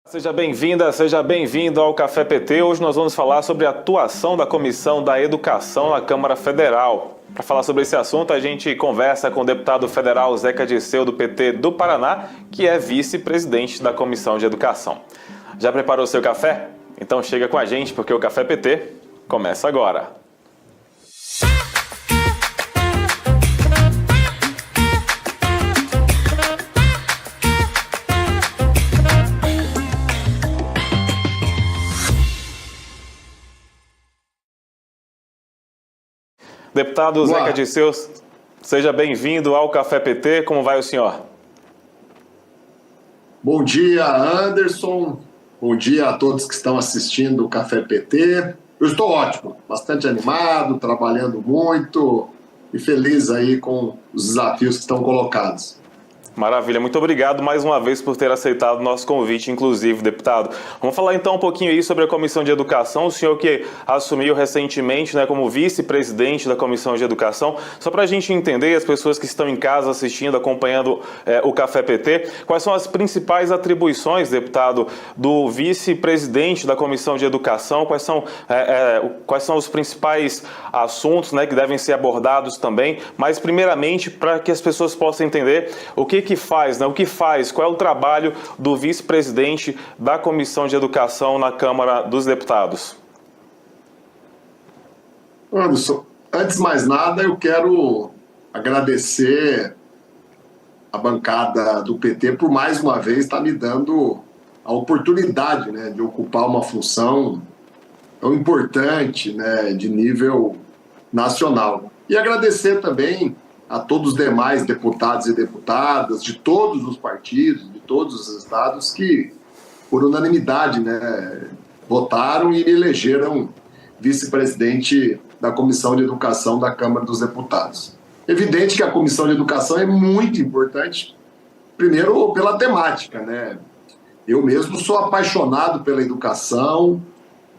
Seja bem-vinda, seja bem-vindo ao Café PT. Hoje nós vamos falar sobre a atuação da Comissão da Educação na Câmara Federal. Para falar sobre esse assunto, a gente conversa com o deputado federal Zeca Dirceu, do PT do Paraná, que é vice-presidente da Comissão de Educação. Já preparou o seu café? Então chega com a gente, porque o Café PT começa agora. Deputado Zeca Dirceu, seja bem-vindo ao Café PT. Como vai o senhor? Bom dia, Anderson. Bom dia a todos que estão assistindo o Café PT. Eu estou ótimo, bastante animado, trabalhando muito e feliz aí com os desafios que estão colocados. Maravilha, muito obrigado mais uma vez por ter aceitado o nosso convite, inclusive, deputado. Vamos falar então um pouquinho aí sobre a Comissão de Educação, o senhor que assumiu recentemente, como vice-presidente da Comissão de Educação. Só para a gente entender, as pessoas que estão em casa assistindo, acompanhando o Café PT, quais são as principais atribuições, deputado, do vice-presidente da Comissão de Educação, quais são os principais assuntos que devem ser abordados também, mas primeiramente para que as pessoas possam entender o que faz, qual é o trabalho do vice-presidente da Comissão de Educação na Câmara dos Deputados? Anderson, antes de mais nada, eu quero agradecer a bancada do PT por mais uma vez estar me dando a oportunidade de ocupar uma função tão importante de nível nacional. E agradecer também a todos os demais deputados e deputadas de todos os partidos, de todos os estados que, por unanimidade, votaram e me elegeram vice-presidente da Comissão de Educação da Câmara dos Deputados. Evidente que a Comissão de Educação é muito importante, primeiro pela temática, Eu mesmo sou apaixonado pela educação,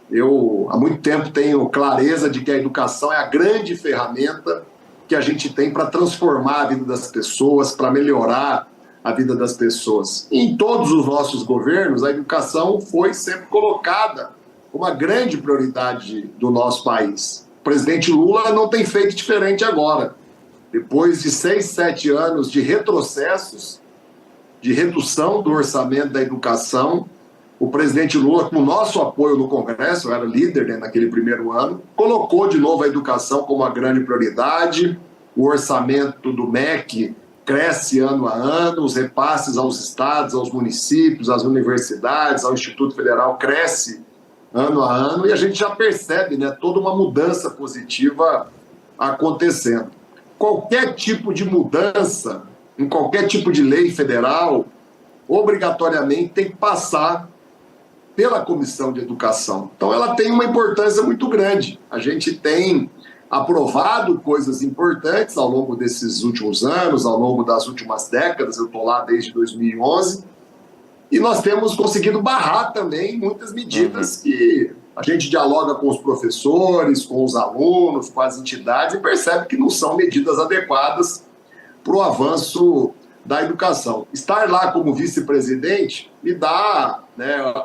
eu há muito tempo tenho clareza de que a educação é a grande ferramenta que a gente tem para transformar a vida das pessoas, para melhorar a vida das pessoas. E em todos os nossos governos, a educação foi sempre colocada como uma grande prioridade do nosso país. O presidente Lula não tem feito diferente agora. Depois de 6, 7 anos de retrocessos, de redução do orçamento da educação, o presidente Lula, com o nosso apoio no Congresso, eu era líder naquele primeiro ano, colocou de novo a educação como uma grande prioridade. O orçamento do MEC cresce ano a ano, os repasses aos estados, aos municípios, às universidades, ao Instituto Federal cresce ano a ano, e a gente já percebe toda uma mudança positiva acontecendo. Qualquer tipo de mudança, em qualquer tipo de lei federal, obrigatoriamente tem que passar pela Comissão de Educação. Então ela tem uma importância muito grande. A gente tem aprovado coisas importantes ao longo desses últimos anos, ao longo das últimas décadas, eu estou lá desde 2011, e nós temos conseguido barrar também muitas medidas que a gente dialoga com os professores, com os alunos, com as entidades, e percebe que não são medidas adequadas para o avanço da educação. Estar lá como vice-presidente me dá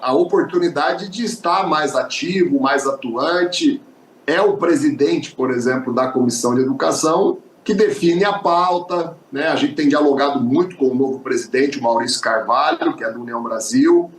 a oportunidade de estar mais ativo, mais atuante. É o presidente, por exemplo, da Comissão de Educação que define a pauta. A gente tem dialogado muito com o novo presidente, o Maurício Carvalho, que é do União Brasil.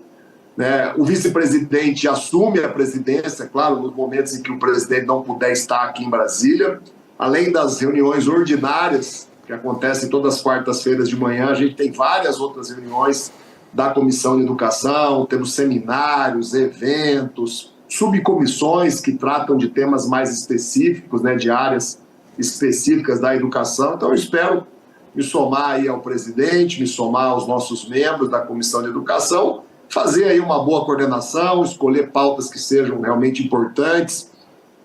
O vice-presidente assume a presidência, claro, nos momentos em que o presidente não puder estar aqui em Brasília. Além das reuniões ordinárias que acontecem todas as quartas-feiras de manhã, a gente tem várias outras reuniões da Comissão de Educação, temos seminários, eventos, subcomissões que tratam de temas mais específicos, de áreas específicas da educação. Então eu espero me somar aí ao presidente, me somar aos nossos membros da Comissão de Educação, fazer aí uma boa coordenação, escolher pautas que sejam realmente importantes,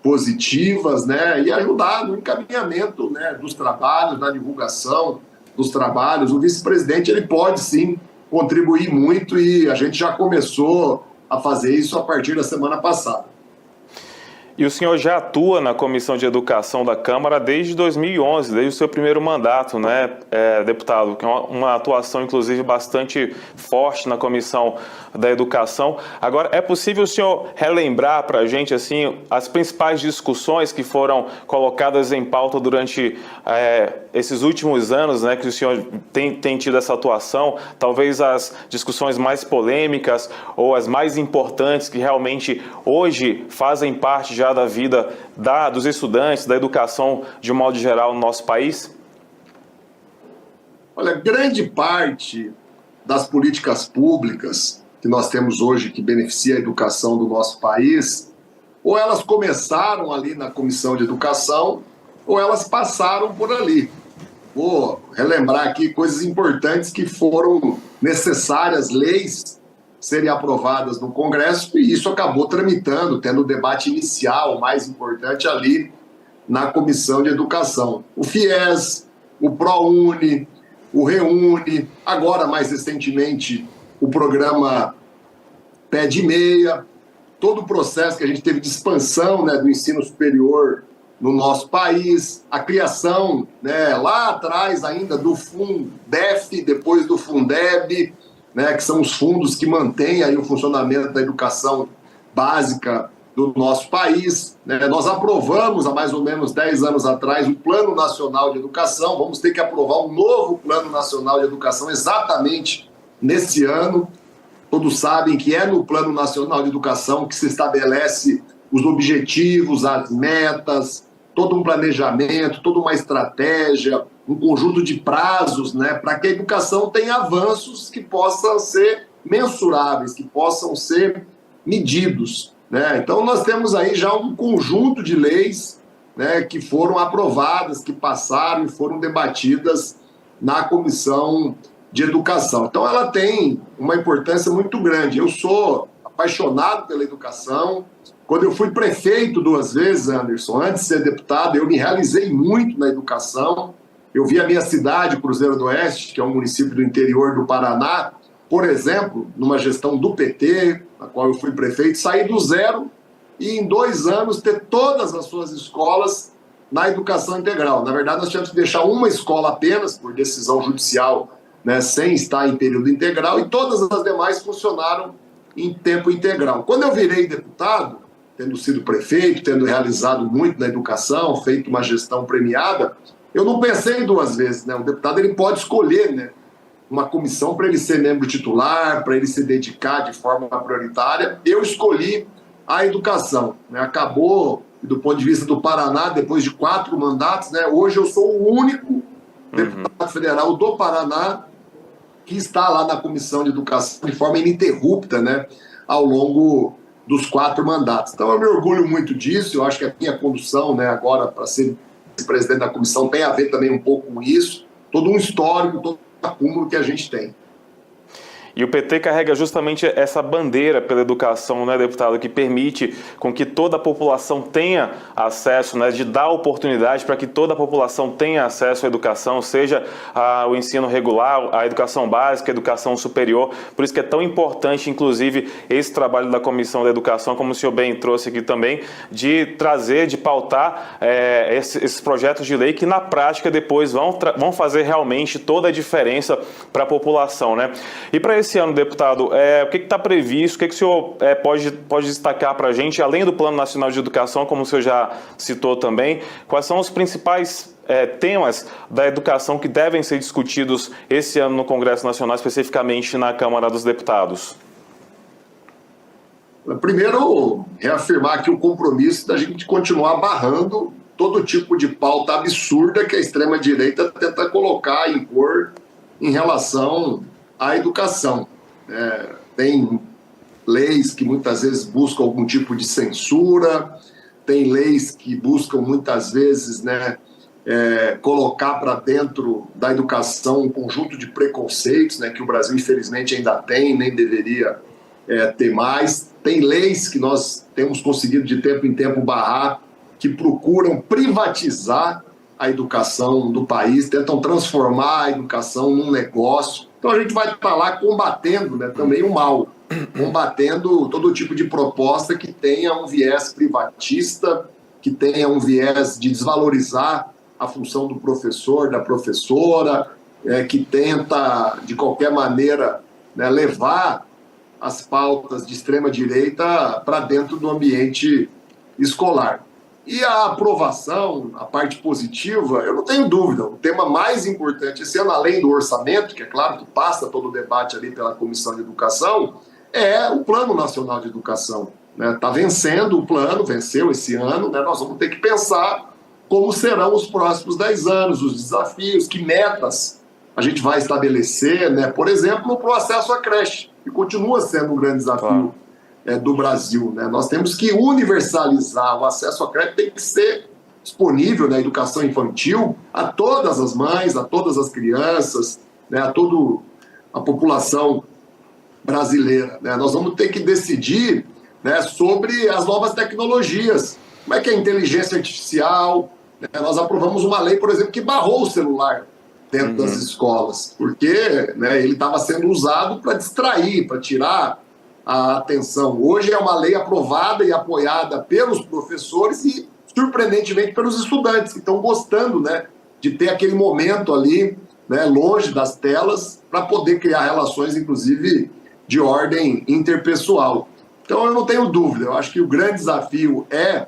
positivas, e ajudar no encaminhamento dos trabalhos, na divulgação dos trabalhos. O vice-presidente ele pode sim contribuir muito e a gente já começou a fazer isso a partir da semana passada. E o senhor já atua na Comissão de Educação da Câmara desde 2011, desde o seu primeiro mandato, né, deputado? Que é uma atuação, inclusive, bastante forte na Comissão da Educação. Agora, é possível o senhor relembrar para a gente, assim, as principais discussões que foram colocadas em pauta durante esses últimos anos, né, que o senhor tem tido essa atuação? Talvez as discussões mais polêmicas ou as mais importantes que realmente hoje fazem parte já da vida dos estudantes, da educação de um modo geral no nosso país? Olha, grande parte das políticas públicas que nós temos hoje que beneficia a educação do nosso país, ou elas começaram ali na Comissão de Educação, ou elas passaram por ali. Vou relembrar aqui coisas importantes que foram necessárias, leis serem aprovadas no Congresso, e isso acabou tramitando, tendo o debate inicial, o mais importante ali na Comissão de Educação. O FIES, o ProUni, o REUNE, agora mais recentemente o programa Pé de Meia, todo o processo que a gente teve de expansão, né, do ensino superior no nosso país, a criação, né, lá atrás ainda do Fundef, depois do Fundeb, né, que são os fundos que mantêm aí o funcionamento da educação básica do nosso país. Né? Nós aprovamos há mais ou menos 10 anos atrás o Plano Nacional de Educação, vamos ter que aprovar um novo Plano Nacional de Educação exatamente nesse ano. Todos sabem que é no Plano Nacional de Educação que se estabelece os objetivos, as metas, todo um planejamento, toda uma estratégia, um conjunto de prazos, né, para que a educação tenha avanços que possam ser mensuráveis, que possam ser medidos. Né? Então, nós temos aí já um conjunto de leis, né, que foram aprovadas, que passaram e foram debatidas na Comissão de Educação. Então, ela tem uma importância muito grande. Eu sou apaixonado pela educação. Quando eu fui prefeito 2 vezes, Anderson, antes de ser deputado, eu me realizei muito na educação. Eu vi a minha cidade, Cruzeiro do Oeste, que é um município do interior do Paraná, por exemplo, numa gestão do PT, na qual eu fui prefeito, sair do zero e em 2 anos ter todas as suas escolas na educação integral. Na verdade, nós tivemos que deixar uma escola apenas, por decisão judicial, né, sem estar em período integral, e todas as demais funcionaram em tempo integral. Quando eu virei deputado, tendo sido prefeito, tendo realizado muito na educação, feito uma gestão premiada, eu não pensei 2 vezes. Né? O deputado ele pode escolher, né, uma comissão para ele ser membro titular, para ele se dedicar de forma prioritária. Eu escolhi a educação. Né? Acabou, do ponto de vista do Paraná, depois de 4 mandatos, né, hoje eu sou o único deputado federal do Paraná que está lá na Comissão de Educação de forma ininterrupta, né, ao longo dos 4 mandatos. Então eu me orgulho muito disso. Eu acho que a minha condução, né, agora para ser presidente da comissão tem a ver também um pouco com isso, todo um histórico, todo um acúmulo que a gente tem. E o PT carrega justamente essa bandeira pela educação, né, deputado, que permite com que toda a população tenha acesso, né, de dar oportunidade para que toda a população tenha acesso à educação, seja o ensino regular, a educação básica, a educação superior. Por isso que é tão importante, inclusive, esse trabalho da Comissão da Educação, como o senhor bem trouxe aqui também, de trazer, de pautar esses projetos de lei que, na prática, depois vão fazer realmente toda a diferença para a população, né? E para esse ano, deputado, o que está previsto, o que o senhor pode destacar para a gente, além do Plano Nacional de Educação, como o senhor já citou também, quais são os principais temas da educação que devem ser discutidos esse ano no Congresso Nacional, especificamente na Câmara dos Deputados? Primeiro, reafirmar aqui o compromisso da gente continuar barrando todo tipo de pauta absurda que a extrema-direita tenta colocar e impor em relação à educação. Tem leis que muitas vezes buscam algum tipo de censura, tem leis que buscam muitas vezes, né, colocar para dentro da educação um conjunto de preconceitos, né, que o Brasil infelizmente ainda tem, nem deveria ter mais. Tem leis que nós temos conseguido de tempo em tempo barrar, que procuram privatizar a educação do país, tentam transformar a educação num negócio. Então a gente vai estar lá combatendo, né, também o mal, combatendo todo tipo de proposta que tenha um viés privatista, que tenha um viés de desvalorizar a função do professor, da professora, que tenta, de qualquer maneira, né, levar as pautas de extrema-direita para dentro do ambiente escolar. E a aprovação, a parte positiva, eu não tenho dúvida, o tema mais importante esse ano, além do orçamento, que é claro que passa todo o debate ali pela Comissão de Educação, é o Plano Nacional de Educação. Está vencendo o plano, venceu esse ano, né? Nós vamos ter que pensar como serão os próximos 10 anos, os desafios, que metas a gente vai estabelecer, né? Por exemplo, para o acesso à creche, que continua sendo um grande desafio do Brasil, né? Nós temos que universalizar o acesso à creche, tem que ser disponível na educação infantil a todas as mães, a todas as crianças, né? A toda a população brasileira, né? Nós vamos ter que decidir, né, sobre as novas tecnologias, como é que é a inteligência artificial, né? Nós aprovamos uma lei, por exemplo, que barrou o celular dentro das escolas, porque, né, ele estava sendo usado para distrair, para tirar a atenção. Hoje é uma lei aprovada e apoiada pelos professores e, surpreendentemente, pelos estudantes, que estão gostando, né, de ter aquele momento ali, né, longe das telas, para poder criar relações, inclusive, de ordem interpessoal. Então, eu não tenho dúvida, eu acho que o grande desafio é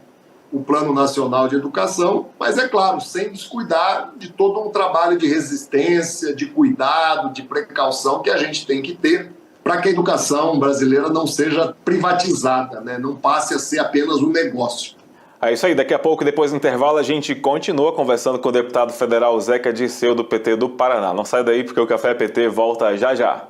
o Plano Nacional de Educação, mas, é claro, sem descuidar de todo um trabalho de resistência, de cuidado, de precaução que a gente tem que ter para que a educação brasileira não seja privatizada, né? Não passe a ser apenas um negócio. É isso aí, daqui a pouco, depois do intervalo, a gente continua conversando com o deputado federal Zeca Dirceu, do PT do Paraná. Não sai daí, porque o Café PT volta já já.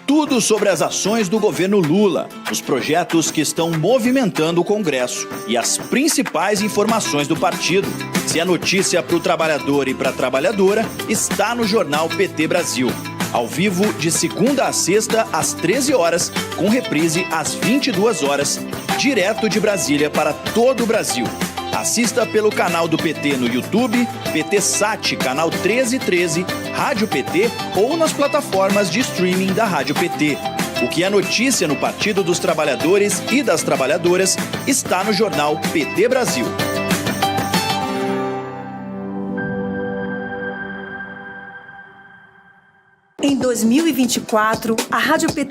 Tudo sobre as ações do governo Lula, os projetos que estão movimentando o Congresso e as principais informações do partido. Se é notícia para o trabalhador e para a trabalhadora, está no Jornal PT Brasil. Ao vivo, de segunda a sexta, às 13 horas, com reprise às 22 horas, direto de Brasília para todo o Brasil. Assista pelo canal do PT no YouTube, PT Sat, canal 1313, Rádio PT ou nas plataformas de streaming da Rádio PT. O que é notícia no Partido dos Trabalhadores e das Trabalhadoras está no Jornal PT Brasil. Em 2024, a Rádio PT